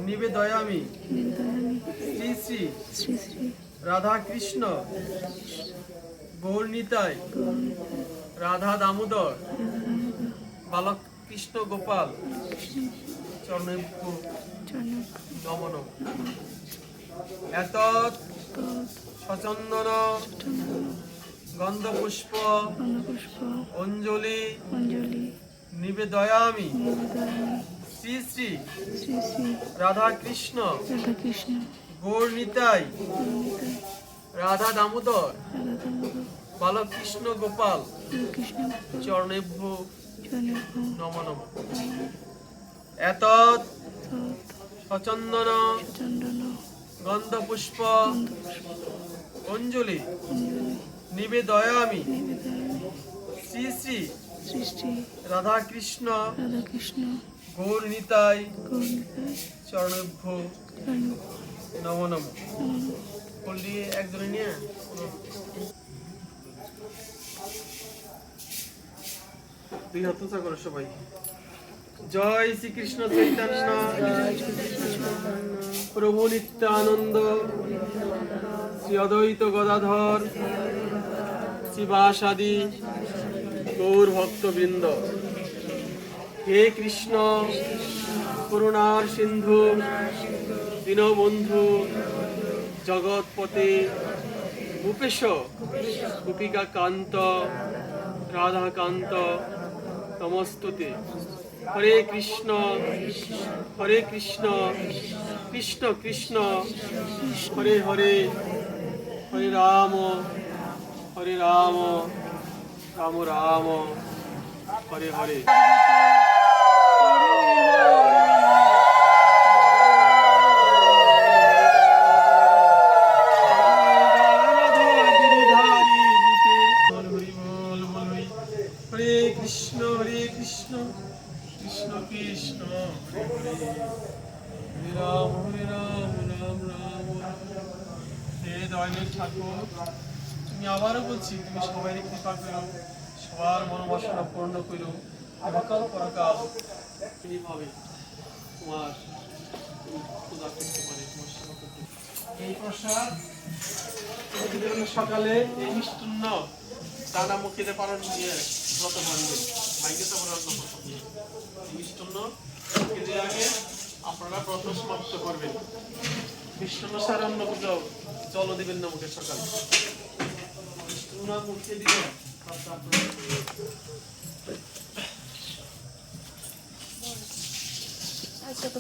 নিবেদয়ামি শ্রী শ্রী রাধা কৃষ্ণ গৌরনীতায় রাধা দামোদর বালক কৃষ্ণ গোপাল চরণেভ্যো নমো নমঃ। এতৎ সচন্দন গন্ধপুষ্প অঞ্জলি নিবেদয়ামি শ্রী শ্রী রাধা কৃষ্ণ গৌরনীতায় রাধা দামোদর বালক কৃষ্ণ গোপাল চরণেভ্যো নমো নমঃ। এতৎ সচন্দন গন্ধপুষ্প অঞ্জলি নিবেদয়ামি শ্রী শ্রী রাধা কৃষ্ণ গৌরনীতায় চরণেভ্যো নমো নমঃ। ফুল দিয়ে একজনে নিয়ে দুই হাত উঁচা করো সবাই। জয় শ্রীকৃষ্ণ চৈতন্য প্রভু নিত্যানন্দ শ্রী অদ্বৈত গদাধর শিবাসাদি গৌর ভক্তবৃন্দ। হে কৃষ্ণ করুণার সিন্ধু দীনবন্ধু জগৎপতে ভূপেশ গোপিকা কান্ত রাধাকান্ত নমস্তুতে। হরে কৃষ্ণ কৃষ্ণ কৃষ্ণ হরে হরে হরে রাম রাম রাম হরে হরে। হরে কৃষ্ণ কৃষ্ণ কৃষ্ণ হরে হরে হরে রাম রাম রাম। হে দয়ালের ঠাকুর, তুমি আবারও বলছি, তুমি সবাই কৃপা করো, সবার মনোবাসনা পূর্ণ করো, অকাল পরকাল এইভাবে তোমার পূজা করতে পারে, তোমার সেবা করতে পারে। এই প্রসাদ প্রতিদিন সকালে এই মিষ্টান্ন দানা মুখিতে পালন দিয়ে ব্রত ভাঙবে, ভাঙে তো অন্য মিষ্টান্ন মুখে আগে আপনারা ব্রত সমাপ্ত করবেন। মিষ্টান্ন সারা অন্য পুজো জল দিবেন না মুখে সকালে, মিষ্টান্ন মুখে দিবেন। আচ্ছা তো